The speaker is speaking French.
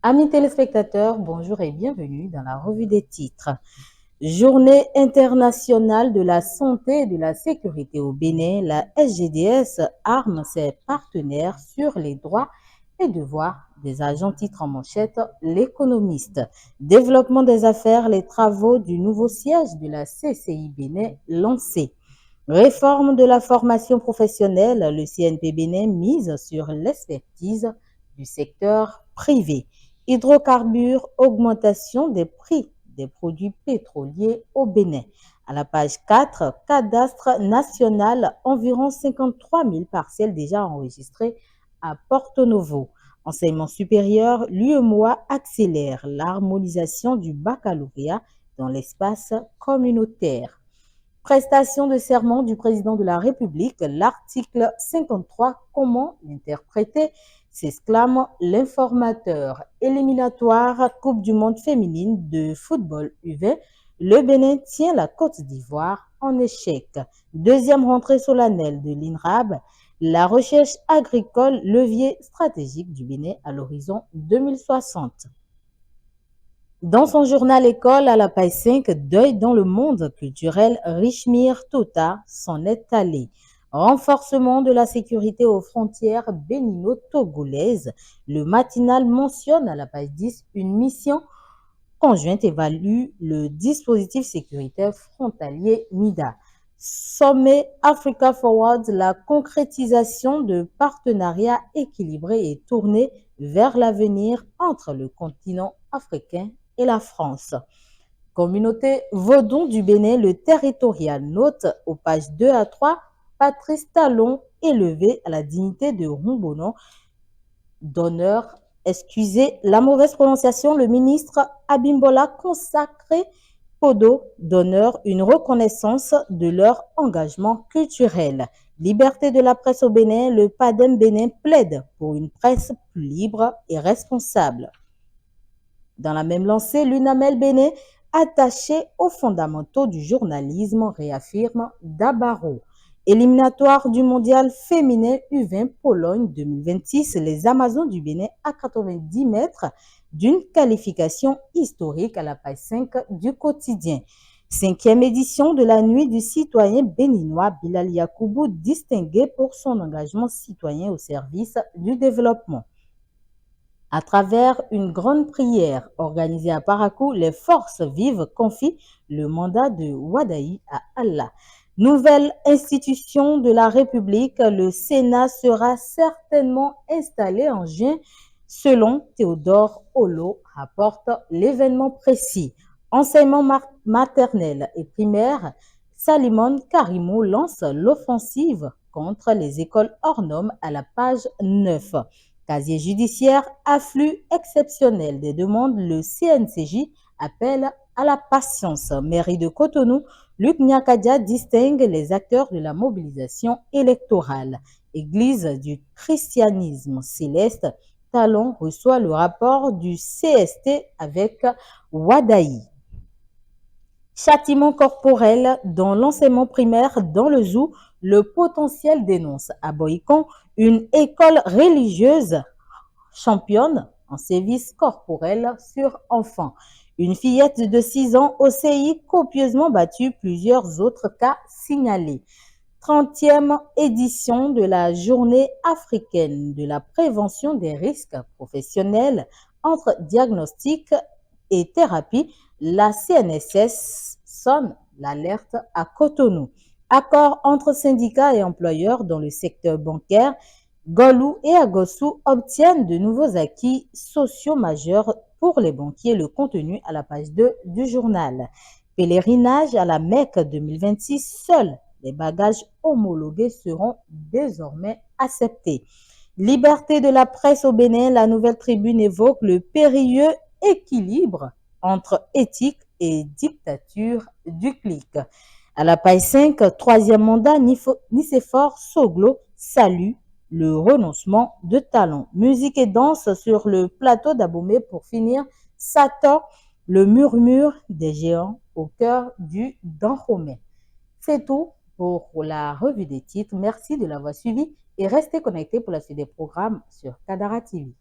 Amis téléspectateurs, bonjour et bienvenue dans la revue des titres. Journée internationale de la santé et de la sécurité au Bénin, la SGDS arme ses partenaires sur les droits et devoirs des agents. Titre en manchette, l'économiste. Développement des affaires, les travaux du nouveau siège de la CCI Bénin lancés. Réforme de la formation professionnelle, le CNP Bénin mise sur l'expertise du secteur privé. Hydrocarbures, augmentation des prix des produits pétroliers au Bénin. À la page 4, cadastre national, environ 53 000 parcelles déjà enregistrées à Porto Novo. Enseignement supérieur, l'UEMOA accélère l'harmonisation du baccalauréat dans l'espace communautaire. Prestation de serment du président de la République, l'article 53, comment l'interpréter, s'exclame l'informateur. Éliminatoire Coupe du monde féminine de football U20, le Bénin tient la Côte d'Ivoire en échec. Deuxième rentrée solennelle de l'INRAB, la recherche agricole, levier stratégique du Bénin à l'horizon 2060. Dans son journal École à la page 5, Deuil dans le monde culturel, Richemir Tota s'en est allé. Renforcement de la sécurité aux frontières bénino-togolaises. Le matinal mentionne à la page 10 une mission conjointe évalue le dispositif sécuritaire frontalier MIDA. Sommet Africa Forward, la concrétisation de partenariats équilibrés et tournés vers l'avenir entre le continent africain et la France. Communauté Vaudon du Bénin, le territorial, note aux pages 2 à 3, Patrice Talon élevé à la dignité de Rumbonon d'honneur. Excusez la mauvaise prononciation, le ministre Abimbola consacré Podo d'honneur une reconnaissance de leur engagement culturel. Liberté de la presse au Bénin, le PADEM Bénin plaide pour une presse plus libre et responsable. Dans la même lancée, l'UNAMEL Bénin, attaché aux fondamentaux du journalisme, réaffirme Dabaro. Éliminatoire du mondial féminin U20 Pologne 2026, les Amazones du Bénin à 90 mètres d'une qualification historique à la page 5 du quotidien. Cinquième édition de la nuit du citoyen béninois Bilal Yakoubou, distingué pour son engagement citoyen au service du développement. À travers une grande prière organisée à Parakou, les forces vives confient le mandat de Wadaï à Allah. Nouvelle institution de la République, le Sénat sera certainement installé en juin, selon Théodore Holo, rapporte l'événement précis. Enseignement maternel et primaire, Salimon Karimou lance l'offensive contre les écoles hors normes à la page 9. Casier judiciaire, afflux exceptionnel des demandes, le CNCJ appelle à la patience. Mairie de Cotonou, Luc Nyakadia distingue les acteurs de la mobilisation électorale. Église du christianisme céleste, Talon reçoit le rapport du CST avec Wadaï. Châtiment corporel dans l'enseignement primaire dans le zoo, le potentiel dénonce à Boïcon une école religieuse championne en sévices corporels sur enfants. Une fillette de 6 ans au CI copieusement battue, plusieurs autres cas signalés. 30e édition de la journée africaine de la prévention des risques professionnels entre diagnostic et thérapie, la CNSS sonne l'alerte à Cotonou. Accord entre syndicats et employeurs dans le secteur bancaire, Golou et Agossou obtiennent de nouveaux acquis sociaux majeurs pour les banquiers. Le contenu à la page 2 du journal. Pèlerinage à la Mecque 2026, seuls les bagages homologués seront désormais acceptés. Liberté de la presse au Bénin, la Nouvelle Tribune évoque le périlleux équilibre entre éthique et dictature du clic. À la page 5, troisième mandat, Nicéphore Soglo salue le renoncement de Talon. Musique et danse sur le plateau d'Abomey pour finir. Satan, le murmure des géants au cœur du Dahomey. C'est tout pour la revue des titres. Merci de l'avoir suivi et restez connectés pour la suite des programmes sur Kadara TV.